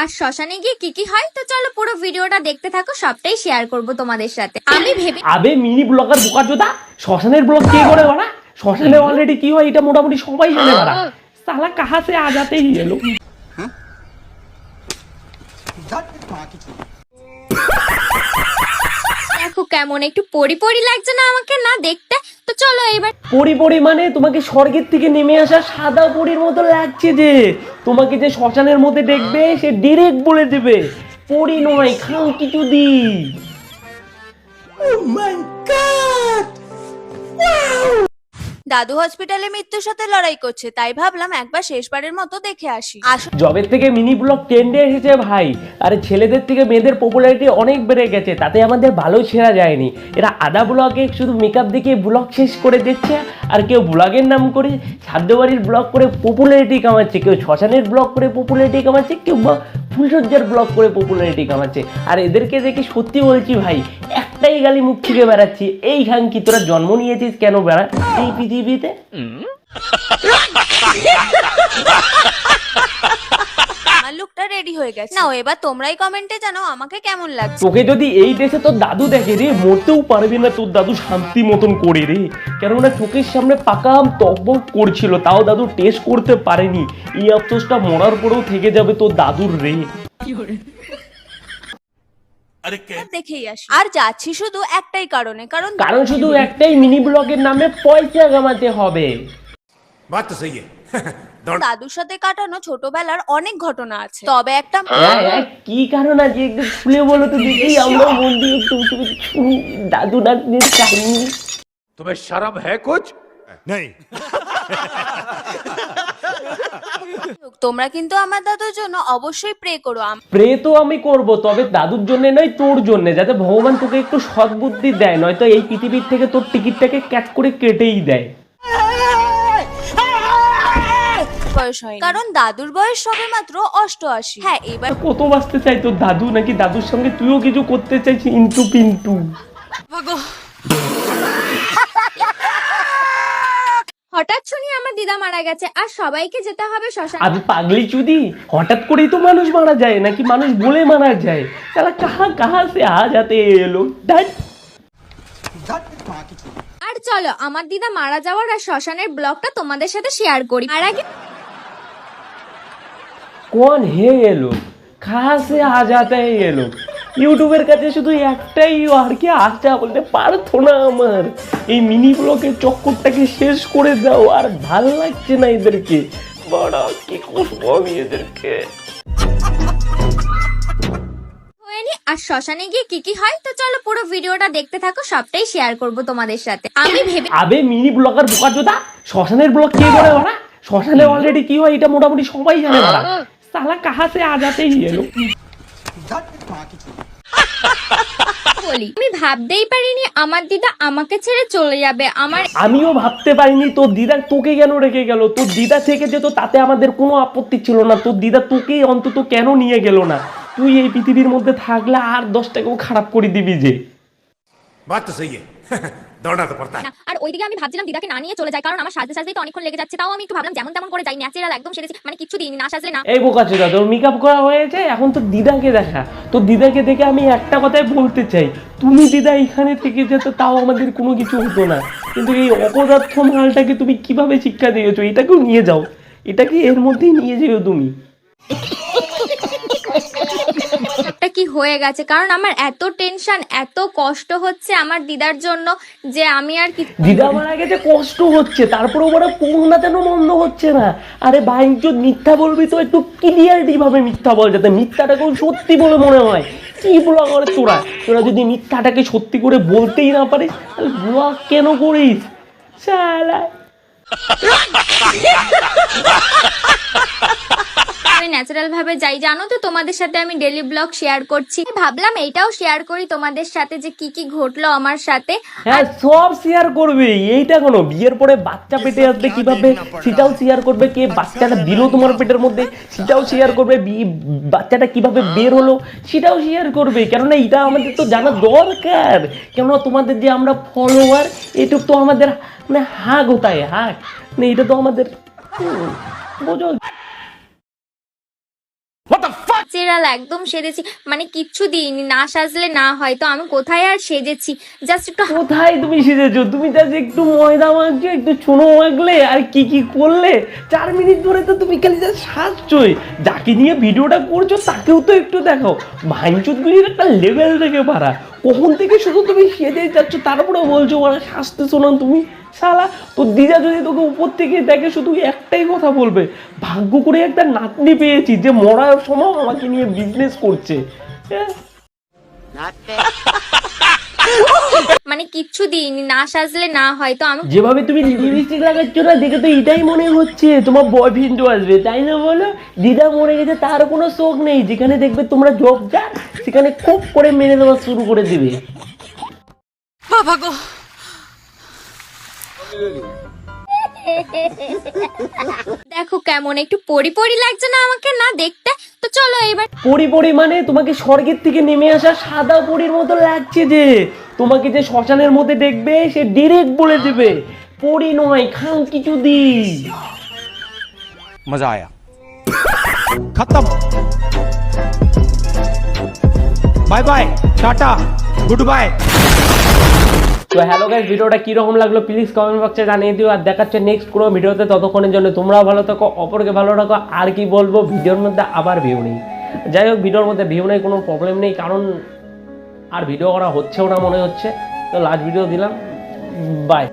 আর শ্মশানে গিয়ে কি কি হয় তো চলো পুরো ভিডিওটা দেখতে থাকো, সবটাই শেয়ার করব তোমাদের সাথে। আমি ভেবে আবে মিনি ব্লগার বোকাচোদা, শ্মশানের ব্লগ কে করে বাড়া? শ্মশানে অলরেডি কি হয় এটা মোটামুটি সবাই জানে বাড়া। সালা কাহা সে আ যাতে হি এলো। দেখো কেমন একটু পরি পরি লাগছে না আমাকে না দেখতে? তো চলো এবার পরি পরি মানে তোমাকে স্বর্গের থেকে নেমে আসা সাদা পরির মতো লাগছে যে। তোমাকে যে শ্মশানের মধ্যে দেখবে সে ডিরেক্ট বলে দেবে পরি নয়, খাও কিছু দি। দাদু হসপিটালে মৃত্যুর সাথে লড়াই করছে, তাই ভাবলাম একবার শেষবারের মতো দেখে আসি। জবের থেকে মিনি ব্লগ ট্রেন্ডে এসেছে ভাই, আরে ছেলেদের থেকে মেয়েদের পপুলারিটি অনেক বেড়ে গেছে, তাতে আমাদের ভালো ছেড়া যায়নি। এরা আধা ব্লগে শুধু মেকআপ দেখে ব্লগ শেষ করে দিচ্ছে, আর কেউ ব্লগের নাম করে সাধ্যবাড়ির ব্লগ করে পপুলারিটি কামাচ্ছে, কেউ শ্মশানের ব্লগ করে পপুলারিটি কামাচ্ছে, কেউ ফুলসজ্জার ব্লগ করে পপুলারিটি কামাচ্ছে। আর এদেরকে দেখে সত্যি বলছি ভাই, একটাই গালি মুখ থেকে বেড়াচ্ছি, এই খানকি তোরা জন্ম নিয়েছিস কেন বেড়া এই পৃথিবীতে? আমার লুকটা রেডি হয়ে গেছে, নাও এবার তোমরাই কমেন্টে জানাও আমাকে কেমন লাগছে। তোকে যদি এই দেশে তোর দাদু দেখে রে, মরতেও পারবি না তোর দাদু শান্তি মতন করে রে। কেননা চোখের সামনে পাকা আম টকবক করছিল, তাও দাদু টেস্ট করতে পারেনি। এই আফসোসটা মরার পরেও থেকে যাবে তোর দাদুর রে। দেখেই আসি। আর যাচ্ছি শুধু একটাই কারণে, কারণ শুধু একটাই, মিনি ব্লগের নামে পয়সা কামাতে হবে। बात तो सही है দাদুর সাথে কাটানো ছোটবেলার অনেক ঘটনা আছে, তবে একটা কি কারণ আছে একটু খুলে বলো তো দেখি, আমরা মন দিয়ে একটু শুনি দাদু নাতনির কাহিনী। तुम्हें शर्म है कुछ नहीं তোমরা কিন্তু আমার দাদুর জন্য অবশ্যই প্রে করো। প্রে তো আমি করব, তবে দাদুর জন্য নয়, তোর জন্য, যাতে ভগবান তোকে একটু সৎ বুদ্ধি দেয়, নয়তো এই পৃথিবীর থেকে তোর টিকিটটাকে ক্যাট করে কেটেই দেয়। বয়স হয়নি, কারণ দাদুর বয়স সবে মাত্র 88। হ্যাঁ এবার কত বাঁচতে চাই তোর দাদু, নাকি দাদুর সঙ্গে তুইও কিছু করতে চাইছিস ইন্টু পিন্টু? হঠাৎ শুনি আমার দিদা মারা গেছে আর সবাইকে যেতে হবে শ্মশানে। আমি পাগলি চুদি, হঠাৎ করেই তো মানুষ মারা যায়, নাকি মানুষ বলে মারা যায়? তাহলে কাহা সে আ যাতে এলো ধ্যাৎ। আর চলো আমার দিদা মারা যাওয়ার আর শ্মশানের ব্লগটা তোমাদের সাথে শেয়ার করি। আর আগে কোন হে এলো, কাহা সে আ যাতে এলো? ইউটিউবের কাছে শুধু একটাই আর কি আশা, বলতে পারতো না আমার এই মিনি ব্লগের চক্করটাকে শেষ করে দাও, আর ভাল লাগছে না এদেরকে, বড় কি কষ্ট আমি এদেরকে। হয়নি আর শ্মশানে গিয়ে কি কি হয় তো চলো পুরো ভিডিওটা দেখতে থাকো, সবটাই শেয়ার করব তোমাদের সাথে। আমি ভেবে আবে মিনি ব্লগার বোকাচোদা, শ্মশানের ব্লগ কে করে বাড়া? শ্মশানে অলরেডি কি হয় এটা মোটামুটি সবাই জানে বাড়া। সালা কাহা সে আ যাতে হি এলো। বলি, আমি ভাবতেই পারিনি আমার দিদা আমাকে ছেড়ে চলে যাবে। আমিও ভাবতে পারিনি তোর দিদা তোকে কেন রেখে গেল। তোর দিদা থেকে যেত তাতে আমাদের কোনো আপত্তি ছিল না, তোর দিদা তোকেই অন্তত কেন নিয়ে গেল না? তুই এই পৃথিবীর মধ্যে থাকলে আর 10টাকেও খারাপ করে দিবি যে। बात तो सही है दौड़ना तो पड़ता है আর ওইদিকে আমি ভাবছিলাম দিদাকে না নিয়ে চলে যায়, কারণ আমার সাজতে সাজতেই তো অনেকক্ষণ লেগে যাচ্ছে। তাও আমি একটু ভাবলাম যেমন তেমন করে যাই, ন্যাচারাল একদম সেরেছি, মানে কিছু দিইনি, না সাজলে না। এই বোকাচোদা, তোর মেকআপ করা হয়েছে, এখন তোর দিদাকে দেখা। তোর দিদাকে দেখে আমি একটা কথাই বলতে চাই, তুমি দিদা এখানে থেকে যেত তাও আমাদের কোনো কিছু হতো না, কিন্তু এই অপদার্থ মালটাকে তুমি কিভাবে শিক্ষা দিয়েছো, এটাকেও নিয়ে যাও, এটাকে এর মধ্যেই নিয়ে যেও তুমি। একটা কি হয়ে গেছে, কারণ আমার এত টেনশন এত কষ্ট হচ্ছে আমার দিদার জন্য যে আমি আর কি। দিদা মারা গেছে কষ্ট হচ্ছে, তারপরে ওরা পূর্ণা যেন বন্ধ হচ্ছে না। আরে ভাই যদি মিথ্যা বলবি তো একটু ক্লিয়ারিটি ভাবে মিথ্যা বল, যাতে মিথ্যাটাকেও সত্যি বলে মনে হয়। কি ব্লগ করে তোরা, তোরা যদি মিথ্যাটাকে সত্যি করে বলতেই না পারিস তাহলে ব্লগ কেন করিস শালা? আমি ন্যাচারাল ভাবে যাই, জানো তো তোমাদের সাথে আমি ডেইলি ব্লগ শেয়ার করছি, ভাবলাম এইটাও শেয়ার করি তোমাদের সাথে যে কি কি ঘটলো আমার সাথে। হ্যাঁ সব শেয়ার করবে, এইটা কোনো বিয়ের পরে বাচ্চা পেটে আসবে কিভাবে সেটাও শেয়ার করবে, কে বাচ্চাটা দিল তোমার পেটের মধ্যে সেটাও শেয়ার করবে, বাচ্চাটা কিভাবে বের হলো সেটাও শেয়ার করবে, কেননা এটা আমাদের তো জানা দরকার। কেননা তোমাদের যে আমরা ফলোয়ার, এটুক তো আমাদের মানে হাক হতায় হাক, মানে এটা তো আমাদের বোঝো। What the fuck ন্যাচারাল একদম সেজেছি, মানে কিচ্ছু দিইনি, না সাজলে না হয়। তো আমি কোথায় আর সেজেছি, জাস্ট একটু কোথায় তুমি সেজেছো? তুমি জাস্ট একটু ময়দা মাখছো, একটু চুনো মাখলে, আর কি কি করলে? 4 মিনিট ধরে তো তুমি খালি জাস্ট সাজছোই। যাকে নিয়ে ভিডিওটা করছো তাকেও তো একটু দেখো। ভাঙচুরগুলির একটা লেভেল থেকে পারা, কখন থেকে শুধু তুমি সেজেই যাচ্ছ, তারপরে বলছো মানে সাজতেছো না তুমি। শালা তোর দিদা যদি তোকে উপর থেকে দেখে শুধু একটাই কথা বলবে, ভাগ্য করে একটা নাতনি পেয়েছি যে মরার সময় আমাকে নিয়ে বিজনেস করছে। হ্যাঁ, মানে কিচ্ছু দিইনি, না সাজলে না হয়। তো আমি যেভাবে তুমি লিপস্টিক লাগাচ্ছ না, দেখে তো এটাই মনে হচ্ছে তোমার বয়ফ্রেন্ড আসবে, তাই না বলো? দিদা মরে গেছে তার কোনো শোক নেই, যেখানে দেখবে তোমরা জব যান সেখানে খুব করে মেরে দেওয়া শুরু করে দিবে। দেখো কেমন একটু পরি পরি লাগছে না আমাকে না দেখতে? তো চলো এবার পরি পরি মানে তোমাকে স্বর্গের থেকে নেমে আসা সাদা পরির মতো লাগছে যে, তোমাকে যে শ্মশানের মধ্যে দেখবে সে ডিরেক্ট বলে দেবে পরি নয়, খান কিছু দি। मजा आया खत्म bye bye tata good bye. তো হ্যালো গাইস, ভিডিওটা কিরকম লাগলো প্লিজ কমেন্ট বক্সে জানিয়ে দিও। আর দেখাচ্ছে নেক্সট কোনো ভিডিওতে, ততক্ষণের জন্য তোমরাও ভালো থাকো, অপরকে ভালো রাখো। আর কি বলবো, ভিডিওর মধ্যে আবার ভিউ নেই। যাই হোক, ভিডিওর মধ্যে ভিউ নেই, কোনো প্রবলেম নেই, কারণ আর ভিডিও করা হচ্ছেও না মনে হচ্ছে। তো লাস্ট ভিডিও দিলাম, বাই।